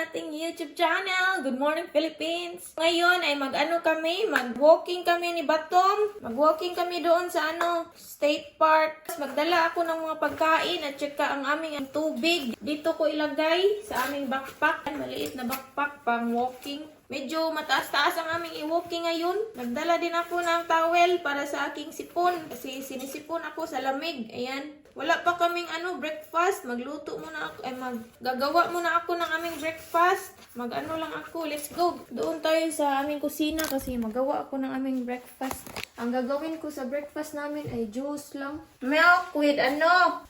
ating YouTube channel. Good morning, Philippines! Ngayon ay mag-walking kami ni Batom. Mag-walking kami doon sa State Park. Magdala ako ng mga pagkain at saka ang aming tubig. Dito ko ilagay sa aming backpack. Maliit na backpack pang walking. Medyo mataas-taas ang aming i-walking ngayon. Nagdala din ako ng towel para sa aking sipon. Kasi sinisipon ako sa lamig. Ayan. Wala pa kaming breakfast. Magluto muna ako. Maggagawa muna ako ng aming breakfast. Lang ako. Let's go. Doon tayo sa aming kusina kasi magawa ako ng aming breakfast. Ang gagawin ko sa breakfast namin ay juice lang. Milk with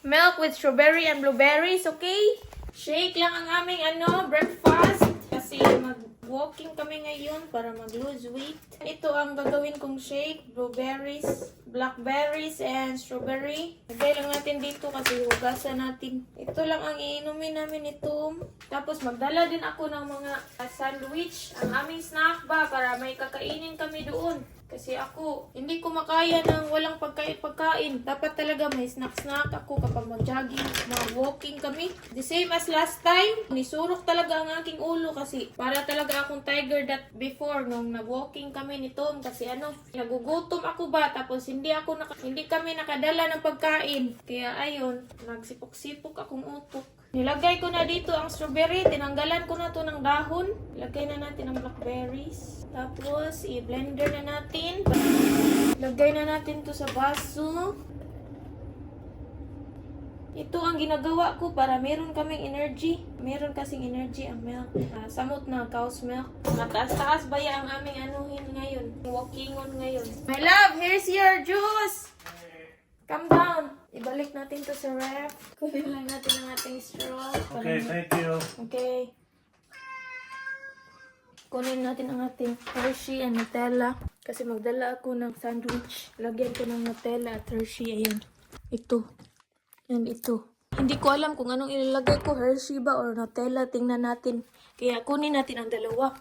Milk with strawberry and blueberries, okay? Shake lang ang aming breakfast. Kasi walking kami ngayon para mag-lose weight. Ito ang gagawin kong shake. Blueberries, blackberries, and strawberry. Lagay lang natin dito kasi hugasan natin. Ito lang ang iinumin namin ito. Tapos magdala din ako ng mga sandwich. Ang aming snack ba para may kakainin kami doon. Kasi ako, hindi ko makaya ng walang pagkain. Dapat talaga may snack ako kapag mag-jogging, mag-walking kami. The same as last time, nisurok talaga ang aking ulo kasi para talaga akong tiger that before nung nag-walking kami ni Tom. Kasi nagugutom ako ba tapos hindi kami nakadala ng pagkain. Kaya ayun, nagsipok-sipok akong utok. Nilagay ko na dito ang strawberry. Tinanggalan ko na to ng dahon. Ilagay na natin ang blackberries. Tapos, i-blender na natin. Lagay na natin to sa baso. Ito ang ginagawa ko para meron kaming energy. Meron kasing energy ang milk. Samot na cow's milk. Mataas-taas ba ang aming ngayon? Walking on ngayon. My love, here's your juice! Come down. Ibalik natin to sa ref. Kunin lang natin ang ating straw. Okay, thank you. Okay. Kunin natin ang ating Hershey and Nutella. Kasi magdala ako ng sandwich. Lagyan ko ng Nutella at Hershey. Ayan. Ito. And ito. Hindi ko alam kung anong ilalagay ko. Hershey ba or Nutella. Tingnan natin. Kaya kunin natin ang dalawa.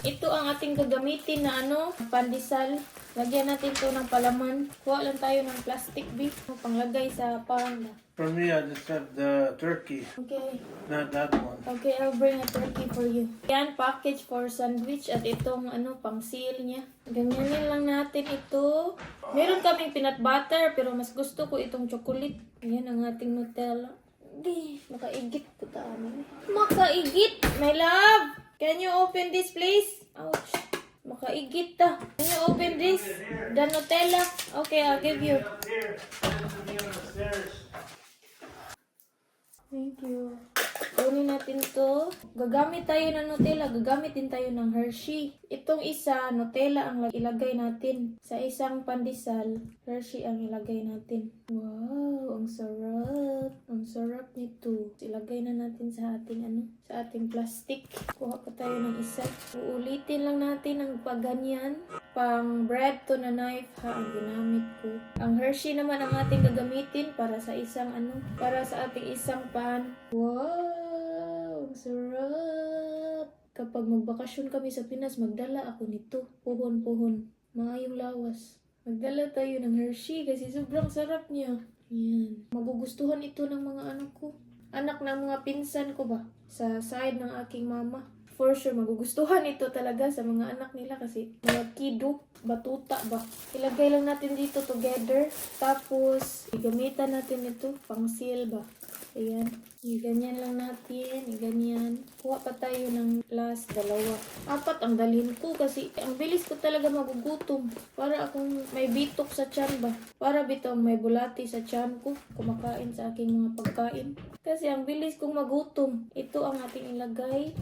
Ito ang ating gagamitin na pandesal. Lagyan natin ito ng palaman. Kuha lang tayo ng plastic beef. Panglagay sa pan. For me, I just have the turkey, Okay. not that one. Okay, I'll bring a turkey for you. Yan, package for sandwich at itong pang seal niya. Ganyanin lang natin ito. Meron kaming peanut butter pero mas gusto ko itong chocolate. Yan ang ating Nutella. Di, makaigit po tayo. Makaigit! My love! Can you open this please? Ouch. Makaigit ta. Can you open this? The Nutella? Okay, I'll give you. Thank you. Kunin natin to. Gagamit tayo ng Nutella. Gagamit din tayo ng Hershey. Itong isa, Nutella ang ilagay natin. Sa isang pandesal, Hershey ang ilagay natin. Wow, ang sarap. Ang sarap nito. Ilagay na natin sa ating sa ating plastic. Kuha pa tayo ng isa. Uulitin lang natin ang pagganyan. Pang bread to na knife ang ginamit ko. Ang Hershey naman ang ating gagamitin para sa isang para sa ating isang pan. Wow, ang sarap. Kapag magbakasyon kami sa Pinas, magdala ako nito. Puhon-puhon. Maayong lawas. Magdala tayo ng Hershey kasi sobrang sarap niya. Yan. Magugustuhan ito ng mga anak ng mga pinsan ko ba? Sa side ng aking mama. For sure, magugustuhan ito talaga sa mga anak nila kasi mga kido, batuta ba. Ilagay lang natin dito together. Tapos, igamitan natin ito pang seal ba. Ayan. Iganyan lang natin. Iganyan. Kuha pa tayo ng last, 2. 4 ang dalhin ko kasi ang bilis ko talaga magugutom. Para akong may bitok sa tiyan ba. Para bitong may bulati sa tiyan ko. Kumakain sa aking mga pagkain. Kasi ang bilis kong magutom. Ito ang ating ilagay.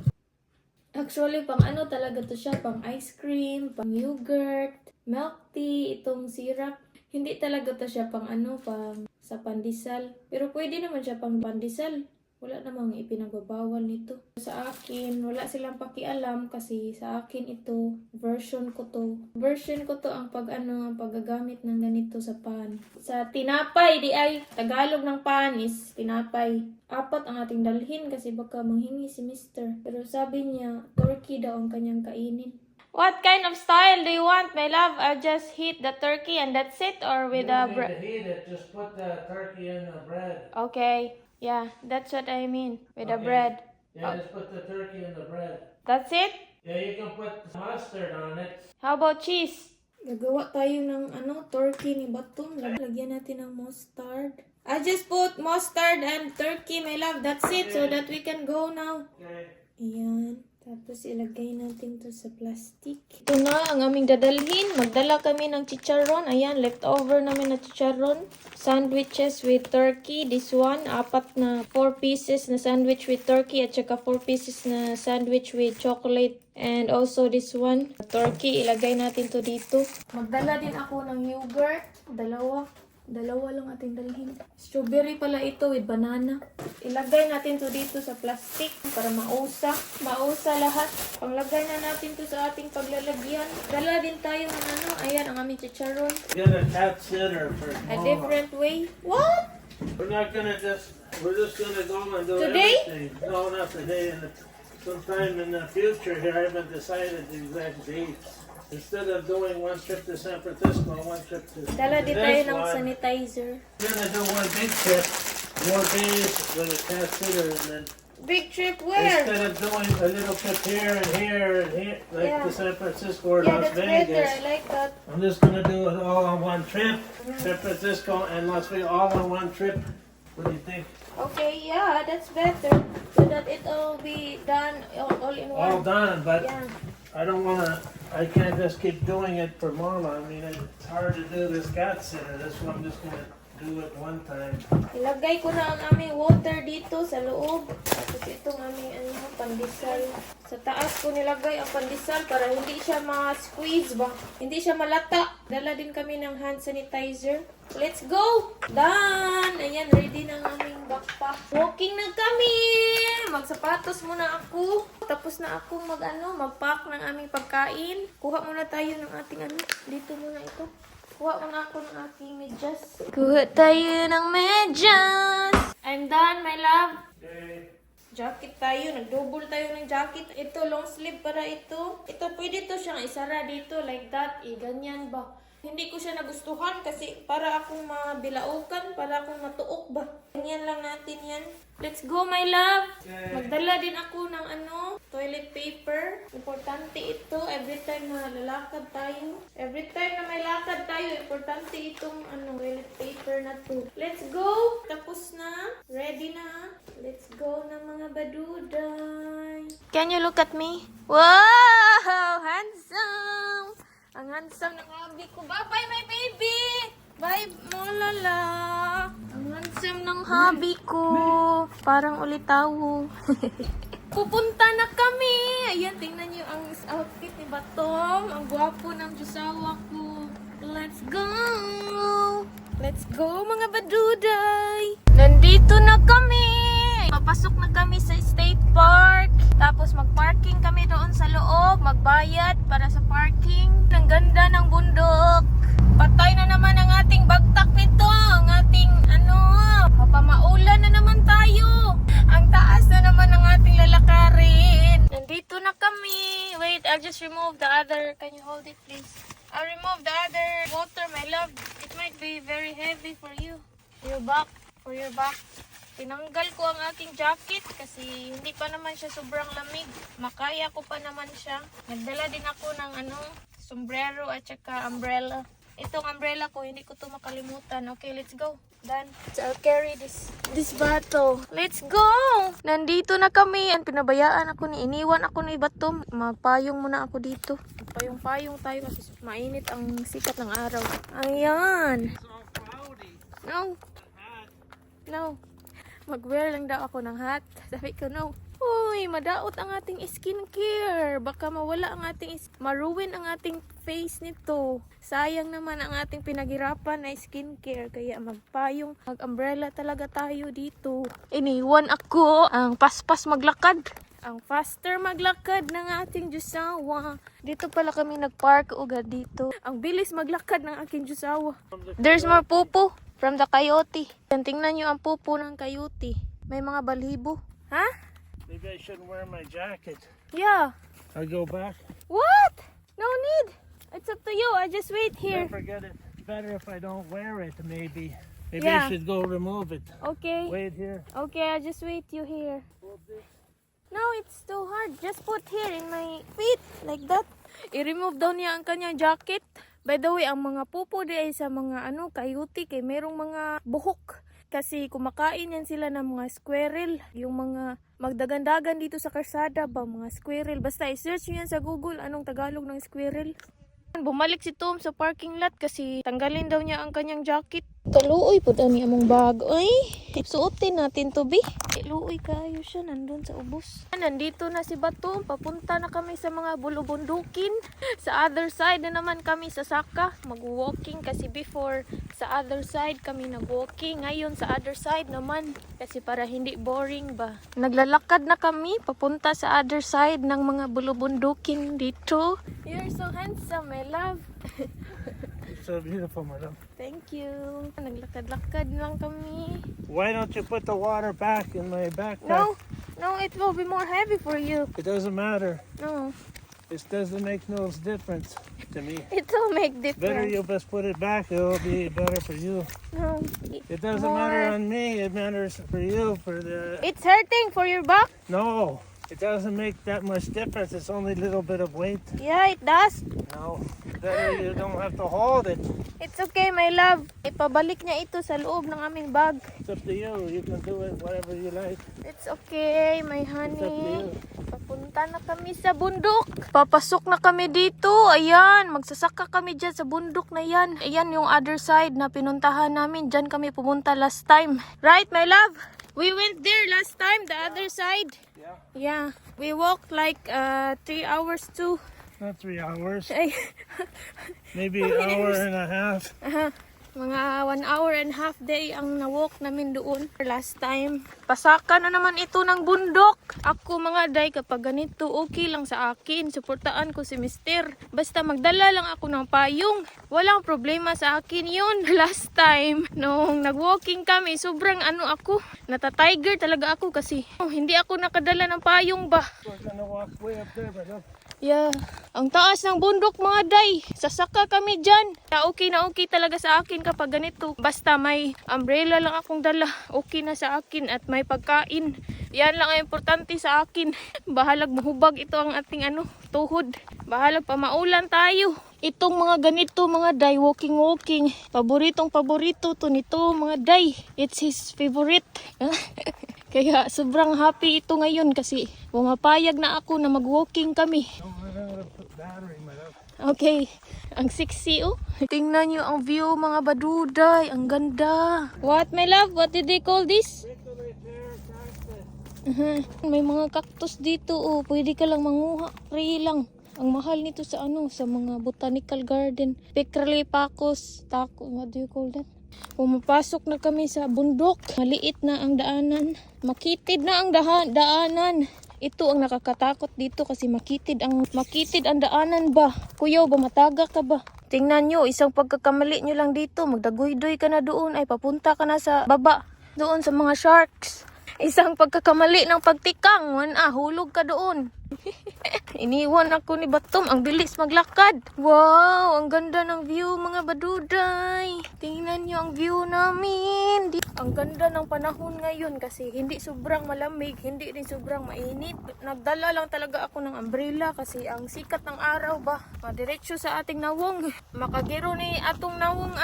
Actually, pang talaga to siya. Pang ice cream, pang yogurt, milk tea, itong syrup. Hindi talaga to siya pang pang sa pandesal. Pero pwede naman siya pang pandesal. Wala namang ipinagbabawal nito. Sa akin, wala silang pakialam kasi sa akin ito, version ko to. Version ko to ang ang paggagamit ng ganito sa pan. Sa tinapay, di ay, Tagalog ng pan is tinapay. 4 ang ating dalhin kasi baka manghingi si Mister. Pero sabi niya, turkey daw ang kanyang kainin. What kind of style do you want, my love? I'll just heat the turkey and that's it, or with the bread? Heat it. Just put the turkey in the bread. Okay. Yeah, that's what I mean. With the Okay. bread. Yeah, just put the turkey in the bread. That's it? Yeah, you can put mustard on it. How about cheese? Gagawa tayo ng turkey ni Batum. Lagyan natin ng mustard. I just put mustard and turkey, my love. That's it, so that we can go now. Okay. Ayan. Tapos ilagay natin to sa plastic. Ito na ang aming dadalhin. Magdala kami ng chicharon. Ayan, leftover namin na chicharon. Sandwiches with turkey. This one, 4 pieces na sandwich with turkey at saka 4 pieces na sandwich with chocolate. And also this one, turkey. Ilagay natin to dito. Magdala din ako ng yogurt. Dalawa lang ating dalhin. Strawberry pala ito with banana. Ilagay natin to dito sa plastic para mausa. Mausa lahat. Panglagay na natin to sa ating paglalagyan. Dala din tayo ng ayan ang aming chicharon. Get a cat sitter for A tomorrow. different way. What? We're just gonna go and do Today? everything. No, not today. Sometime in the future here, I haven't decided the exact dates. Instead of doing one trip to San Francisco, one trip to Dala din tayo this ng one, sanitizer. we're gonna do one big trip, 4 days with a cat sitter, and then Big trip where? instead of doing a little trip here and here and here, like Yeah. to San Francisco or Yeah, Las that's better. Vegas, I like that. I'm just gonna do it all on one trip. San Francisco and Las Vegas all on one trip. What do you think? Okay, yeah, that's better. So that it all be done all in All one. done, but Yeah. I can't just keep doing it for Mama. I mean, it's hard to do this cat sitter. That's why I'm just gonna do it one time. Ilagay ko na ang aming water dito sa loob. Tapos itong aming pandesal. Sa taas ko nilagay ang pandesal para hindi siya ma-squeeze ba. Hindi siya malata. Dala din kami ng hand sanitizer. Let's go! Done! Ayan, ready na ang aming backpack. Walking na kami! Magsapatos muna ako. Tapos na akong mag-pack ng aming pagkain. Kuha muna tayo ng ating dito muna ito. Kuha muna ako ng aking medyas. Kuha tayo ng medyas! I'm done, my love. Okay. Jacket tayo. Nag-double tayo ng jacket. Ito, long sleeve para ito. Ito, pwede to siyang isara dito like that. Ganyan ba? Hindi ko siya nagustuhan kasi para akong mabilaukan, para akong matuok ba. Ganyan lang natin yan. Let's go, my love! Magdala din ako ng toilet paper. Importante ito. Every time na lalakad tayo. Every time na may lakad tayo, importante itong toilet paper na to. Let's go! Tapos na. Ready na. Let's go na mga baduday. Can you look at me? Wow! Handsome! Ang handsome ng hubby ko. Bye-bye, my baby! Bye, molala! Ang handsome ng hubby ko. Parang ulitaw. Pupunta na kami! Ayan, tingnan niyo ang outfit ni Batom. Ang gwapo ng Diyosawa ko. Let's go! Let's go, mga baduday! Nandito na kami! Papasok na kami sa State Park. Tapos mag-parking kami doon sa loob. Magbayad para sa parking. Ang ganda ng bundok. Patay na naman ang ating bagtak nito. Ang ating mapamaulan na naman tayo. Ang taas na naman ang ating lalakarin. Nandito na kami. Wait, I'll just remove the other. Can you hold it, please? I'll remove the other water, my love. It might be very heavy for you. For your back. Tinanggal ko ang aking jacket kasi hindi pa naman siya sobrang lamig. Makaya ko pa naman siya. Nagdala din ako ng sombrero at saka umbrella. Itong umbrella ko, hindi ko to makalimutan. Okay, let's go. Done. So I'll carry this bottle. Let's go! Nandito na kami. Pinabayaan ako iniwan ako ni Batom. Magpayong muna ako dito. Payong tayo kasi mainit ang sikat ng araw. Ayan. No. Mag-wear lang daw ako ng hat. Sabi ko, no. Uy, madaot ang ating skincare. Baka mawala ang maruin ang ating face nito. Sayang naman ang ating pinaghirapan na skincare. Kaya mag-umbrella talaga tayo dito. Iniwan ako ang paspas maglakad. Ang faster maglakad ng ating Diyosawa. Dito pala kami nagpark ugad dito. Ang bilis maglakad ng aking Diyosawa. There's more pupo from the coyote. Tingnan nyo ang pupo ng coyote. May mga balibo. Ha? Maybe I shouldn't wear my jacket. Yeah. I go back. What? No need. It's up to you. I just wait here. Don't forget it. Better if I don't wear it, maybe. Maybe Yeah. I should go remove it. Okay. Wait here. Okay, I just wait you here. Hold this. No, it's too hard. Just put here in my feet, like that. I-remove daw niya ang kanyang jacket. By the way, ang mga pupo di ay sa mga coyote kay merong mga buhok. Kasi kumakain yan sila ng mga squirrel. Yung mga magdagandagan dito sa karsada ba, mga squirrel. Basta i-search nyo yan sa Google, anong Tagalog ng squirrel. Bumalik si Tom sa parking lot kasi tanggalin daw niya ang kanyang jacket. Kaluoy po ani among bag. Ay, suotin natin to, bi. Luoy kayo siya, nandun sa ubos. Nandito na si Batom. Papunta na kami sa mga bulubundukin. Sa other side na naman kami sa Saka. Mag-walking kasi before sa other side kami nag-walking. Ngayon sa other side naman. Kasi para hindi boring ba. Naglalakad na kami papunta sa other side ng mga bulubundukin dito. You're so handsome, my love. So beautiful, madam. Thank you. Naglakad-lakad lang kami. Why don't you put the water back in my backpack? No, it will be more heavy for you. It doesn't matter. No, It doesn't make no difference to me. it will make Better difference. you just put it back. It'll be better for you. No, It doesn't matter on me. It matters for you. For the it's hurting for your back. no, it doesn't make that much difference. It's only a little bit of weight. Yeah, it does. No, better you don't have to hold it. It's okay, my love. Ipabalik niya ito sa loob ng aming bag. It's up to you. You can do it whatever you like. It's okay, my It's up to honey. you. Papunta na kami sa bundok. Papasok na kami dito. Ayan, magsasaka kami dyan sa bundok na yan. Ayan yung other side na pinuntahan namin. Dyan kami pumunta last time. Right, my love? We went there last time, the other side. Yeah, Yeah, we walked like 3 hours too. not 3 hours. Ay, Maybe an hour and a half. mga 1 hour and a half day ang na-walk namin doon last time. Pasaka na naman ito ng bundok. Ako mga day, kapag ganito, okay lang sa akin. Suportaan ko si Mister. Basta magdala lang ako ng payong. Walang problema sa akin yun. Last time, nung nag-walking kami, sobrang ako. Nata-tiger talaga ako kasi hindi ako nakadala ng payong ba. We're gonna walk way up there, but look. Yeah. Ang taas ng bundok mga day. Sasaka kami dyan. Na okay talaga sa akin kapag ganito. Basta may umbrella lang akong dala. Okay na sa akin at may pagkain. Yan lang ang importante sa akin. Bahalag mahubag ito ang ating tuhod. Bahalag pa maulan tayo. Itong mga ganito mga day, walking. Paborito to nito mga day. It's his favorite. Kaya sobrang happy ito ngayon kasi pumapayag na ako na mag-walking kami. Oh, I'm gonna put battery, my love. Okay, ang sexy oh. Tingnan nyo ang view mga baduday, ang ganda. What my love? What did they call this? Prickly pear cactus. May mga cactus dito oh, pwede ka lang manguha, free lang. Ang mahal nito sa sa mga botanical garden. Prickly pacus, what do you call that? Pumapasok na kami sa bundok. Maliit na ang daanan. Makitid na ang daanan. Ito ang nakakatakot dito kasi makitid ang daanan ba. Kuya ba mataga ka ba? Tingnan nyo, isang pagkakamali nyo lang dito. Magdagoy-doy ka na doon ay papunta ka na sa baba. Doon sa mga sharks. Isang pagkakamali ng pagtikang. Hulog ka doon. Iniwan ako ni Batom. Ang bilis maglakad. Wow, ang ganda ng view mga baduday. Tingnan nyo ang view namin. Ang ganda ng panahon ngayon kasi hindi sobrang malamig, hindi rin sobrang mainit. Nagdala lang talaga ako ng umbrella kasi ang sikat ng araw ba. Madiretso sa ating nawong. Makagiro ni atong nawong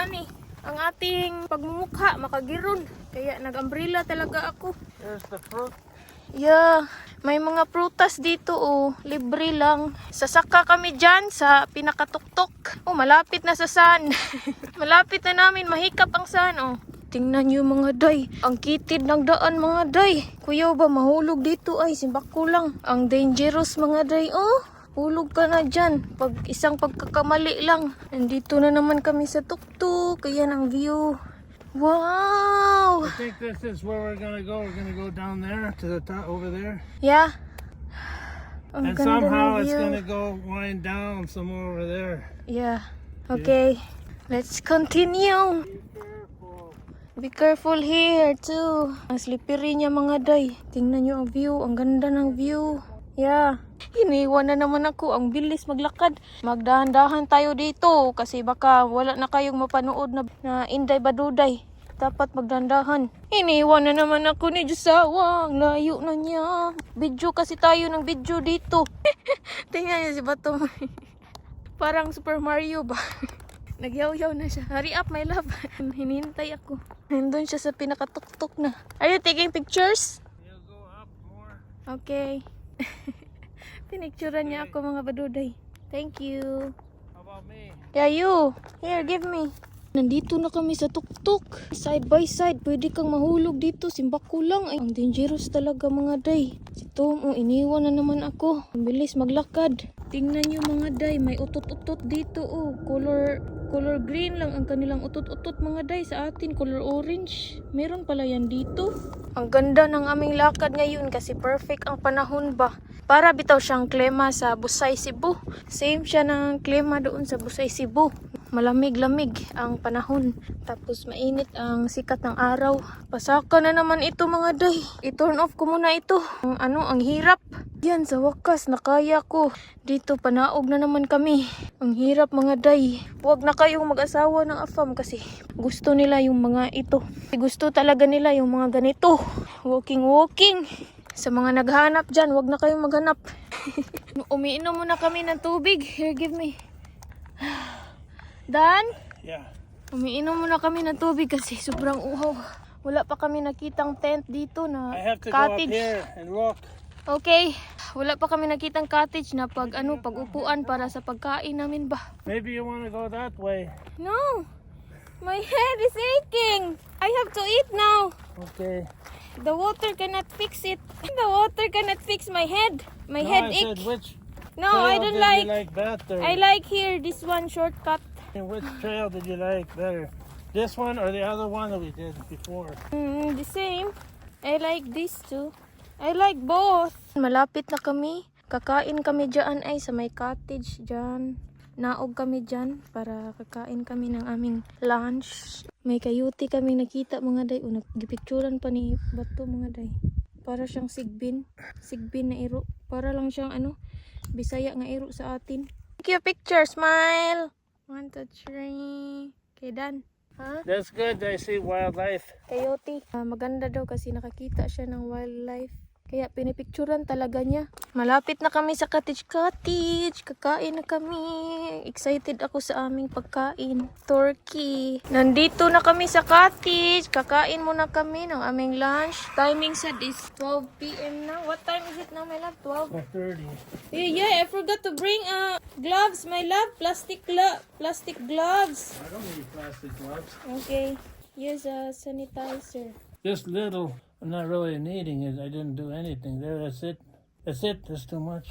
ang ating pagmumukha, makagiron. Kaya nag-umbrella talaga ako. There's the fruit. Yeah, may mga prutas dito oh, libre lang. Sasaka kami dyan sa pinakatuktok. Oh, malapit na sa sun. Malapit na namin mahikap ang sun oh. Tingnan nyo mga day, ang kitid ng daan mga day. Kuya ba mahulog dito ay simbako lang. Ang dangerous mga day oh. Hulog ka na dyan. Pag isang pagkakamali lang. Nandito na naman kami sa tuktok. Ayan ang view. Wow! I think this is where we're gonna go. We're gonna go down there to the top over there. Yeah. Ang And ganda somehow ng it's view. gonna go wind down somewhere over there. Yeah. Okay. Let's continue. Be careful here too. Ang slippery niya mga day. Tingnan nyo ang view. Ang ganda ng view. Yeah. Iniwan na naman ako. Ang bilis maglakad. Magdahan-dahan tayo dito kasi baka wala na kayong mapanood na Inday Baduday. Dapat magdandahan. Iniwan na naman ako ni Josawa. Ang layo na niya. Video kasi tayo ng video dito. Tingnan niya si Bato. Parang Super Mario ba? Nagyaw-yaw na siya. Hurry up, my love. Hinihintay ako. Nandun siya sa pinakatuktok na. Are you taking pictures? You go up more. Okay. Pinicturean niya ako mga baduday. Thank you. How about me? Yeah, you. Here, give me. Nandito na kami sa tuktok. Side by side. Pwede kang mahulog dito. Simbak ko lang. Ay, ang dangerous talaga mga day. Si Tom, iniwan na naman ako. Ang bilis maglakad. Tingnan nyo mga day. May utot-utot dito. Oh, color green lang ang kanilang utot-utot mga day. Sa atin, color orange. Meron pala yan dito. Ang ganda ng aming lakad ngayon kasi perfect ang panahon ba. Para bitaw siyang klima sa Busay, Cebu. Same siya ng klima doon sa Busay, Cebu. Malamig-lamig ang panahon. Tapos mainit ang sikat ng araw. Pasaka na naman ito mga day. I-turn off ko muna ito. Ang hirap. Yan, sa wakas, nakaya ko. Dito, panaog na naman kami. Ang hirap mga day. Huwag na kayong mag-asawa ng afam kasi gusto nila yung mga ito. Gusto talaga nila yung mga ganito. Walking. Sa mga naghanap dyan, huwag na kayong maghanap. Umiinom muna kami ng tubig. Here, give me. Dan? Yeah. Umiinom muna kami ng tubig kasi sobrang uhaw. Wala pa kami nakitang tent dito na I have to cottage. go up here and look. Okay. Wala pa kami nakitang cottage na pag-upuan para sa pagkain namin ba. Maybe you want to go that way. No. My head is aching. I have to eat now. Okay. The water cannot fix it. The water cannot fix my head. My No, I headache. said which No, trail I don't did like. you like better? I like here this one shortcut. And which trail did you like better? This one or the other one that we did before? The same. I like this too. I like both. Malapit na kami. Kakain kami dyan ay sa may cottage dyan. Naog kami dyan para kakain kami ng aming lunch. May kayuti kami nakita mga day. O nagpicturan pa ni Bato mga day. Para siyang sigbin. Sigbin na iro. Para lang siyang Bisaya nga iro sa atin. Take your picture. Smile. 1, 2, 3. Okay, done. Ha? That's good. I see wildlife. Coyote. Maganda daw kasi nakakita siya ng wildlife. Kaya pinipicturan talaga niya. Malapit na kami sa cottage. Kakain na kami. Excited ako sa aming pagkain. Turkey. Nandito na kami sa cottage. Kakain muna kami ng aming lunch. Timing said is 12 p.m. now. What time is it now, my love? 12? 4:30. Yeah, I forgot to bring gloves, my love. Plastic gloves. I don't need plastic gloves. Okay. Use a sanitizer. Just little. I'm not really needing it. I didn't do anything there. That's it. That's too much.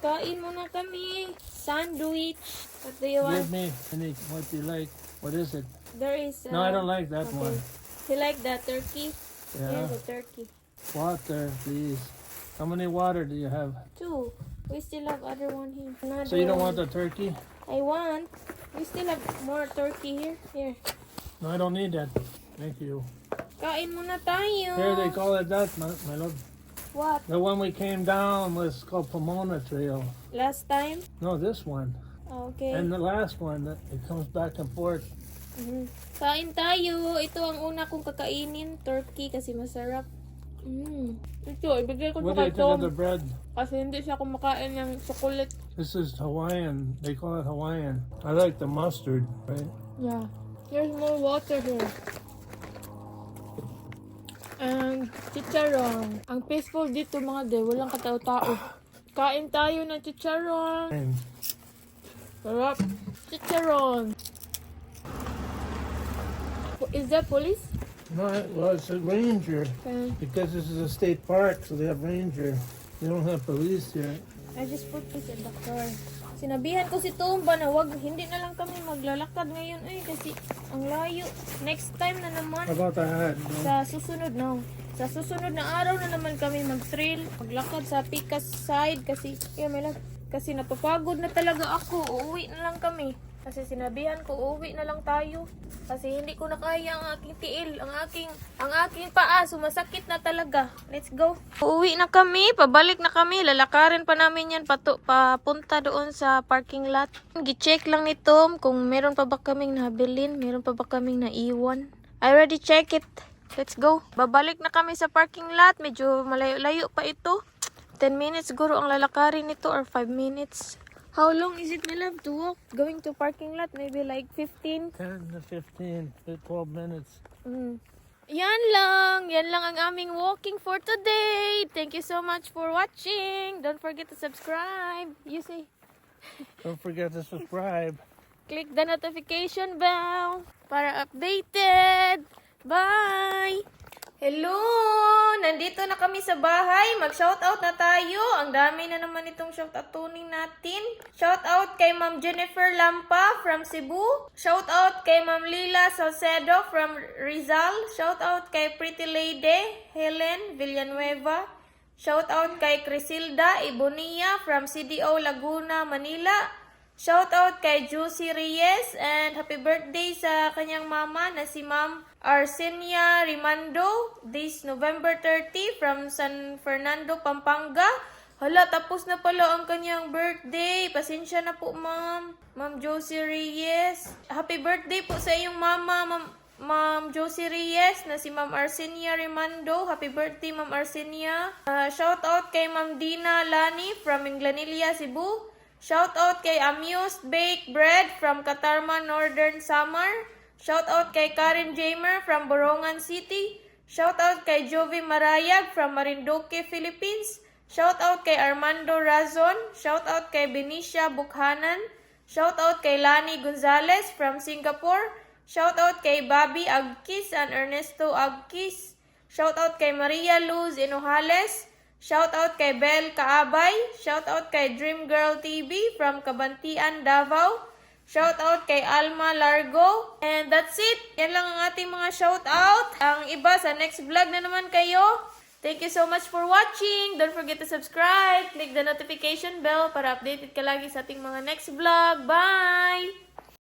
Kain muna kami. Sandwich. What do you want? Give me what you like. What is it? There is... No, I don't like that okay. one. You like that turkey? Yeah. Here's a turkey. Water, please. How many water do you have? 2. We still have other one here. Another So you don't one. want the turkey? I want. We still have more turkey here. Here. No, I don't need that. Thank you. Kain muna tayo. Here they call it that, my love. What? The one we came down was called Pomona Trail. Last time? No, this one. Okay. And the last one, it comes back and forth. Kain tayo. Ito ang una kong kakainin. Turkey kasi masarap. Ito, ibigay ko What sa do you think of Tom. the bread? Kasi hindi siya kumakain ng chocolate. This is Hawaiian. They call it Hawaiian. I like the mustard, right? Yeah. There's more water here. And chicharon. Ang peaceful dito mga day. Walang katao-tao. Kain tayo ng chicharon. And Sarap. Chicharon. Is that police? no, well, it's a ranger Okay. because this is a state park, so they have ranger. They don't have police here. I just put this in the car. Sinabihan ko si Tumba na hindi na lang kami maglalakad ngayon kasi ang layo. Next time na naman. How about the hat? No? Sa susunod na araw na naman kami mag-trail, maglakad sa Picas side kasi napapagod na talaga ako. Uuwi na lang kami. Kasi sinabihan ko, uwi na lang tayo. Kasi hindi ko na kaya ang aking tiil, ang aking paa, sumasakit na talaga. Let's go. Uuwi na kami, pabalik na kami. Lalakarin pa namin yan papunta doon sa parking lot. Gi-check lang ni Tom kung meron pa ba kaming nabilin, meron pa ba kaming naiwan. I already check it. Let's go. Babalik na kami sa parking lot. Medyo malayo-layo pa ito. 10 minutes siguro ang lalakarin nito or 5 minutes. How long is it, my love, to walk? Going to parking lot, maybe like 15? 10 to 15 to 12 minutes. Yan lang ang aming walking for today. Thank you so much for watching. Don't forget to subscribe. You say, Don't forget to subscribe. click the notification bell para updated. Bye! Hello! Nandito na kami sa bahay. Mag-shoutout na tayo. Ang dami na naman itong shoutoutunin natin. Shoutout kay Ma'am Jennifer Lampa from Cebu. Shoutout kay Ma'am Lila Salcedo from Rizal. Shoutout kay Pretty Lady Helen Villanueva. Shoutout kay Crisilda Ibonia from CDO Laguna, Manila. Shoutout kay Juicy Reyes and happy birthday sa kanyang mama na si Ma'am Arsenia Rimando this November 30 from San Fernando, Pampanga. Hala, tapos na pala ang kanyang birthday. Pasensya na po, Ma'am. Ma'am Josie Reyes. Happy birthday po sa iyong mama, Ma'am Josie Reyes na si Ma'am Arsenia Rimando. Happy birthday, Ma'am Arsenia. Shoutout kay Ma'am Dina Lani from Inglanilla, Cebu. Shoutout kay Amused Baked Bread from Katarman, Northern Samar. Shoutout kay Karen Jamer from Borongan City. Shoutout kay Jovi Marayag from Marinduque, Philippines. Shoutout kay Armando Razon. Shoutout kay Benicia Bukhanan. Shoutout kay Lani Gonzalez from Singapore. Shoutout kay Bobby Agkis and Ernesto Agkis. Shoutout kay Maria Luz Inojales. Shoutout kay Bel Kaabay. Shoutout kay Dream Girl TV from Kabantian, Davao. Shoutout kay Alma Largo. And that's it. Yan lang ang ating mga shoutout. Ang iba sa next vlog na naman kayo. Thank you so much for watching. Don't forget to subscribe. Click the notification bell para updated ka lagi sa ating mga next vlog. Bye!